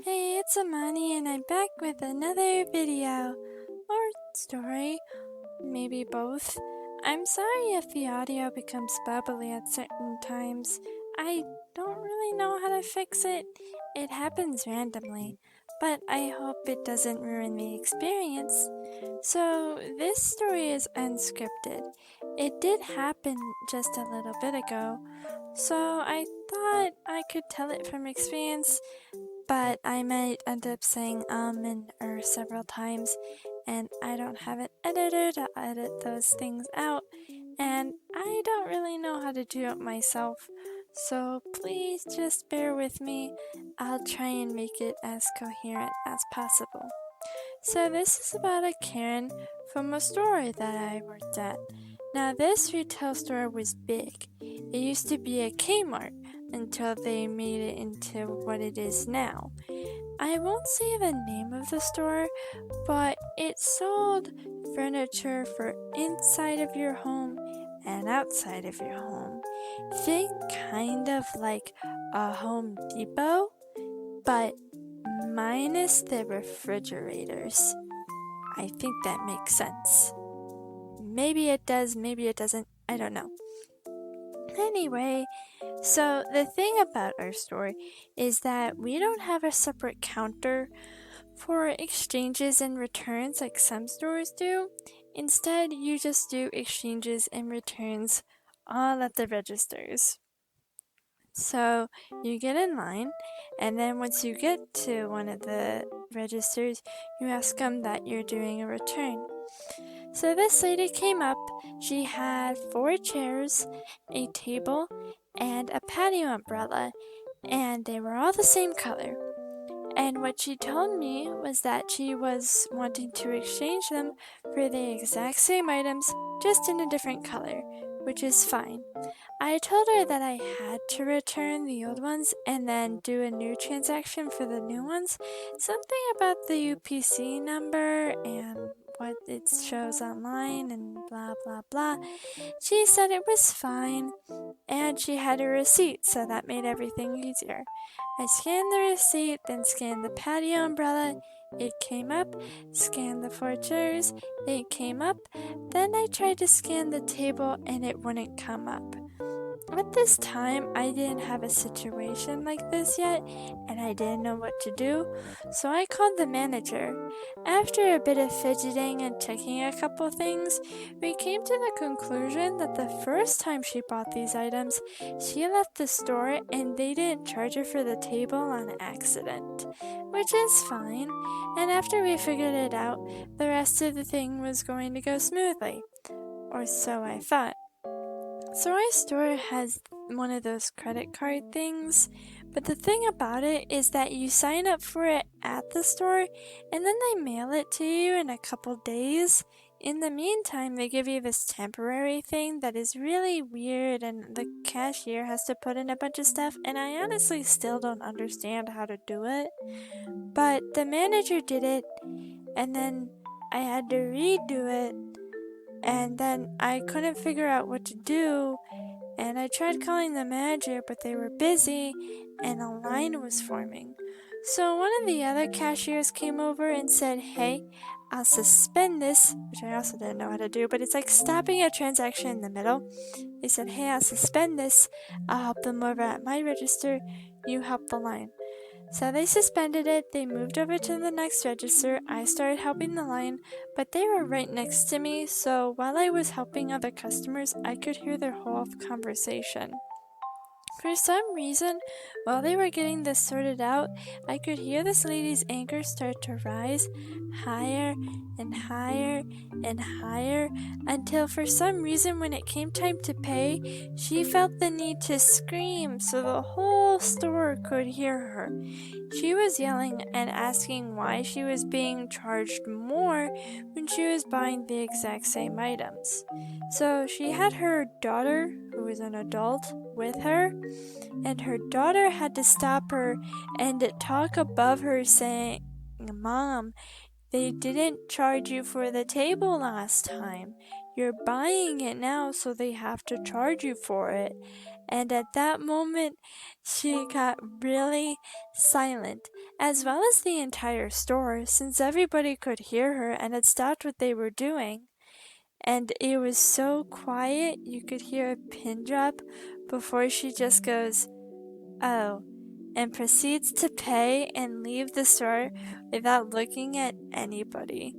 Hey, it's Amani and I'm back with another video. Or story. Maybe both. I'm sorry if the audio becomes bubbly at certain times. I don't really know how to fix it. It happens randomly. But I hope it doesn't ruin the experience. So, this story is unscripted. It did happen just a little bit ago. So, I thought I could tell it from experience, but I might end up saying and several times, and I don't have an editor to edit those things out, and I don't really know how to do it myself. So please just bear with me. I'll try and make it as coherent as possible. So this is about a Karen from a store that I worked at. Now this retail store was big. It used to be a Kmart until they made it into what it is now. I won't say the name of the store, but it sold furniture for inside of your home and outside of your home. Think kind of like a Home Depot, but minus the refrigerators. I think that makes sense. Maybe it does, maybe it doesn't, I don't know. Anyway, so the thing about our store is that we don't have a separate counter for exchanges and returns like some stores do. Instead, you just do exchanges and returns all at the registers. So you get in line, and then once you get to one of the registers, you ask them that you're doing a return. So this lady came up. She had 4 chairs, a table, and a patio umbrella, and they were all the same color. And what she told me was that she was wanting to exchange them for the exact same items, just in a different color, which is fine. I told her that I had to return the old ones and then do a new transaction for the new ones. Something about the UPC number and what it shows online and blah blah blah. She said it was fine, and she had a receipt, so that made everything easier. I scanned the receipt, then scanned the patio umbrella. It came up. Scanned the 4 chairs. It came up. Then I tried to scan the table and it wouldn't come up. At this time, I didn't have a situation like this yet, and I didn't know what to do, so I called the manager. After a bit of fidgeting and checking a couple things, we came to the conclusion that the first time she bought these items, she left the store and they didn't charge her for the table on accident, which is fine, and after we figured it out, the rest of the thing was going to go smoothly. Or so I thought. So our store has one of those credit card things, but the thing about it is that you sign up for it at the store and then they mail it to you in a couple days. In the meantime, they give you this temporary thing that is really weird, and the cashier has to put in a bunch of stuff, and I honestly still don't understand how to do it. But the manager did it, and then I had to redo it, and then I couldn't figure out what to do, and I tried calling the manager, but they were busy, and a line was forming. So one of the other cashiers came over and said, "Hey, I'll suspend this," which I also didn't know how to do, but it's like stopping a transaction in the middle. They said, "Hey, I'll suspend this. I'll help them over at my register. You help the line." So they suspended it, they moved over to the next register, I started helping the line, but they were right next to me, so while I was helping other customers, I could hear their whole conversation. For some reason, while they were getting this sorted out, I could hear this lady's anger start to rise higher and higher and higher until for some reason when it came time to pay, she felt the need to scream so the whole store could hear her. She was yelling and asking why she was being charged more when she was buying the exact same items. So she had her daughter, who was an adult, with her, and her daughter had to stop her and talk above her saying, "Mom, they didn't charge you for the table last time. You're buying it now, so they have to charge you for it." And at that moment, she got really silent, as well as the entire store, since everybody could hear her and had stopped what they were doing. And it was so quiet you could hear a pin drop before she just goes, "Oh," and proceeds to pay and leave the store without looking at anybody.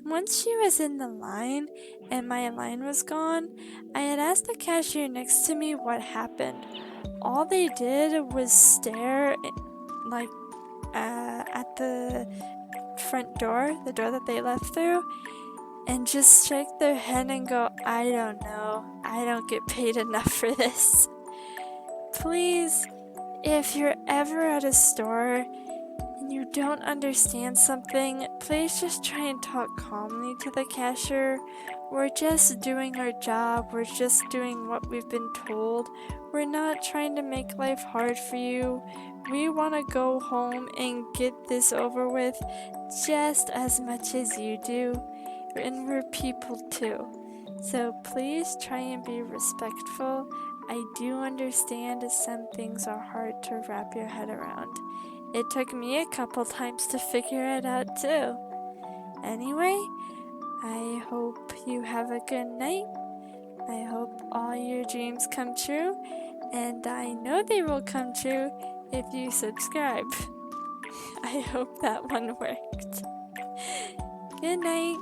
Once she was in the line and my line was gone, I had asked the cashier next to me what happened. All they did was stare like at the front door, the door that they left through, and just shake their head and go, "I don't know. I don't get paid enough for this." Please, if you're ever at a store and you don't understand something, please just try and talk calmly to the cashier. We're just doing our job. We're just doing what we've been told. We're not trying to make life hard for you. We want to go home and get this over with just as much as you do. And we're people too. So please try and be respectful. I do understand some things are hard to wrap your head around. It took me a couple times to figure it out too. Anyway, I hope you have a good night. I hope all your dreams come true, and I know they will come true if you subscribe. I hope that one worked. Good night.